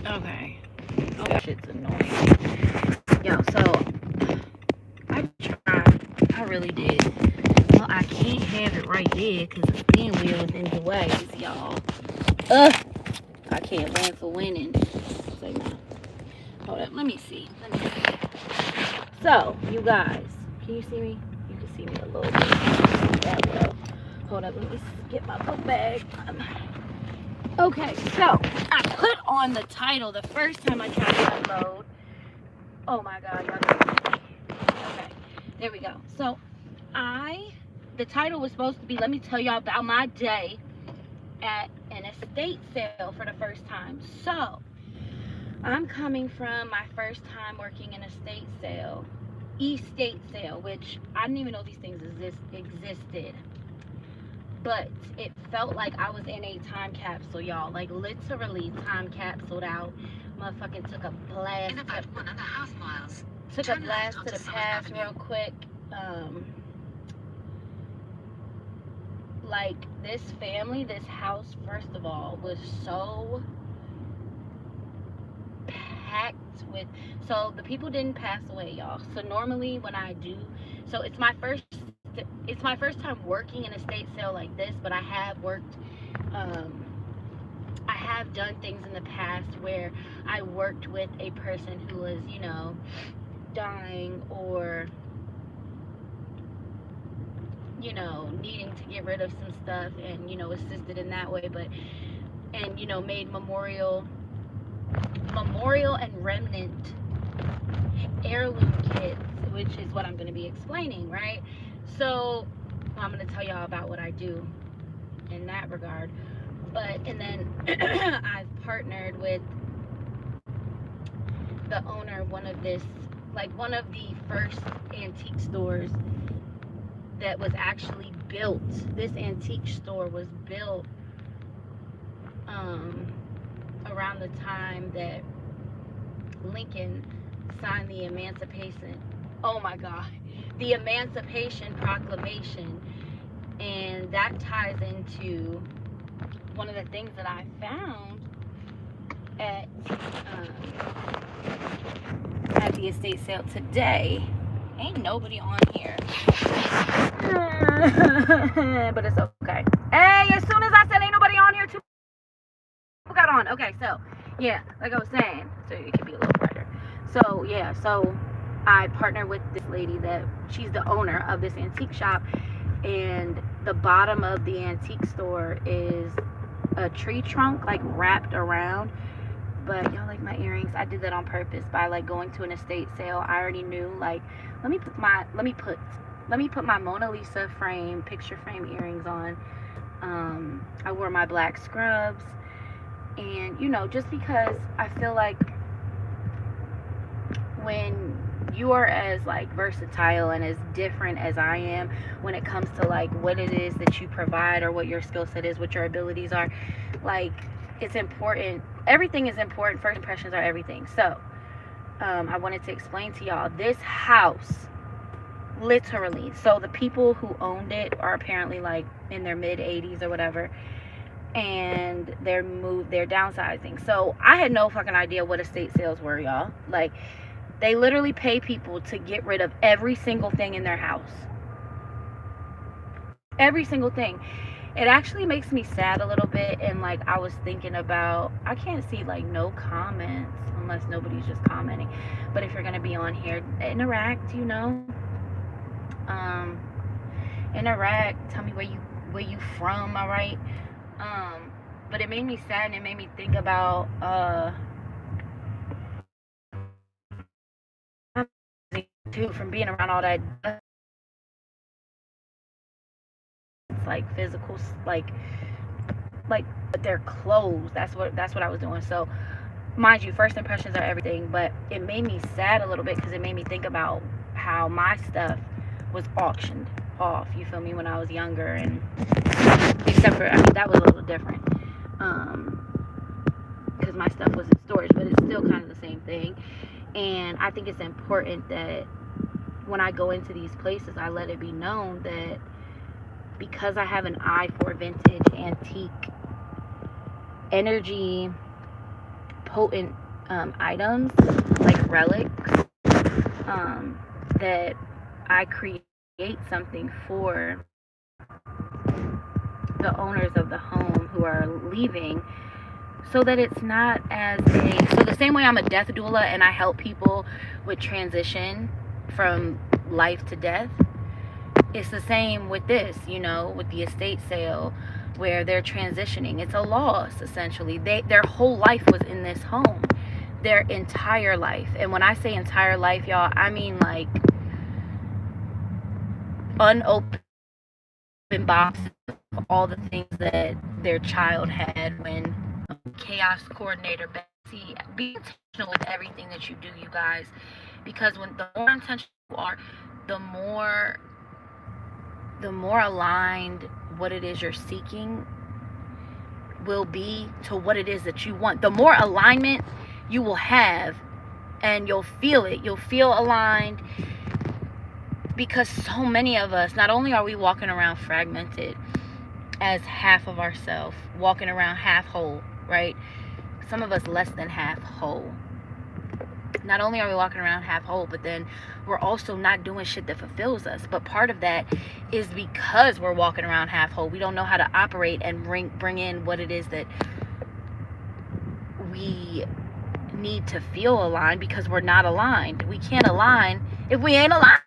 Okay. Oh, shit's annoying. Yo, so I tried. I really did. Well, I can't have it right there because the spin wheel is in the way, y'all. Ugh. I can't win for winning. Say no. Hold up. Let me see. So, you guys, can you see me? You can see me a little bit. That well. Hold up. Let me get my book bag. Okay, so I put on the title the first time I tried to upload. Oh my God, y'all. Okay, there we go. So the title was supposed to be, let me tell y'all about my day at an estate sale for the first time. So I'm coming from my first time working in a estate sale, which I didn't even know these things existed. But it felt like I was in a time capsule, y'all. Like literally time capsuled out. Motherfucking took a blast. In about 1.5 miles. Took a blast to the past real quick. Like this family, this house, first of all, was so packed with. So the people didn't pass away, y'all. So normally when I do, so it's my first time working in a estate sale like this, but I have worked, I have done things in the past where I worked with a person who was, you know, dying or, you know, needing to get rid of some stuff and, you know, assisted in that way, but, and, you know, made memorial and remnant heirloom kits, which is what I'm going to be explaining, right? So I'm going to tell y'all about what I do in that regard. But, and then I've partnered with the owner of one of the first antique stores that was actually built. This antique store was built around the time that Lincoln signed the Emancipation. Oh my God, the Emancipation Proclamation, and that ties into one of the things that I found at the estate sale today. Ain't nobody on here, but it's okay. Hey, as soon as I said ain't nobody on here, two got on. Okay, so yeah, like I was saying, so it could be a little brighter. So yeah, so I partnered with this lady that she's the owner of this antique shop, and the bottom of the antique store is a tree trunk like wrapped around. But y'all like my earrings? I did that on purpose by like going to an estate sale. I already knew like let me put my Mona Lisa picture frame earrings on. I wore my black scrubs, and you know, just because I feel like when you are as like versatile and as different as I am when it comes to like what it is that you provide or what your skill set is, what your abilities are, like it's important. Everything is important. First impressions are everything. So I wanted to explain to y'all this house, literally. So the people who owned it are apparently like in their mid 80s or whatever, and they're downsizing. So I had no fucking idea what estate sales were, y'all. Like they literally pay people to get rid of every single thing in their house. Every single thing. It actually makes me sad a little bit, and like I was thinking about, I can't see like no comments unless nobody's just commenting, but if you're gonna be on here, interact, you know, interact, tell me where you from, all right? But it made me sad, and it made me think about too, from being around all that, like physical, like their clothes. That's what I was doing. So mind you, first impressions are everything, but it made me sad a little bit because it made me think about how my stuff was auctioned off, you feel me, when I was younger, and except for, I mean, that was a little different because my stuff was in storage, but it's still kind of the same thing. And I think it's important that when I go into these places, I let it be known that because I have an eye for vintage, antique, energy, potent items, like relics, that I create something for the owners of the home who are leaving, so that it's not as so the same way I'm a death doula and I help people with transition from life to death, it's the same with this, with the estate sale, where they're transitioning. It's a loss, essentially. Their whole life was in this home, their entire life. And when I say entire life, y'all, I mean like unopened boxes of all the things that their child had. When chaos coordinator Betsy, be intentional with everything that you do, you guys, because when the more intentional you are, the more aligned what it is you're seeking will be to what it is that you want. The more alignment you will have, and you'll feel it. You'll feel aligned, because so many of us, not only are we walking around fragmented as half of ourselves, walking around half whole, right? Some of us less than half whole. Not only are we walking around half whole, but then we're also not doing shit that fulfills us. But part of that is because we're walking around half whole. We don't know how to operate and bring in what it is that we need to feel aligned, because we're not aligned. We can't align if we ain't aligned.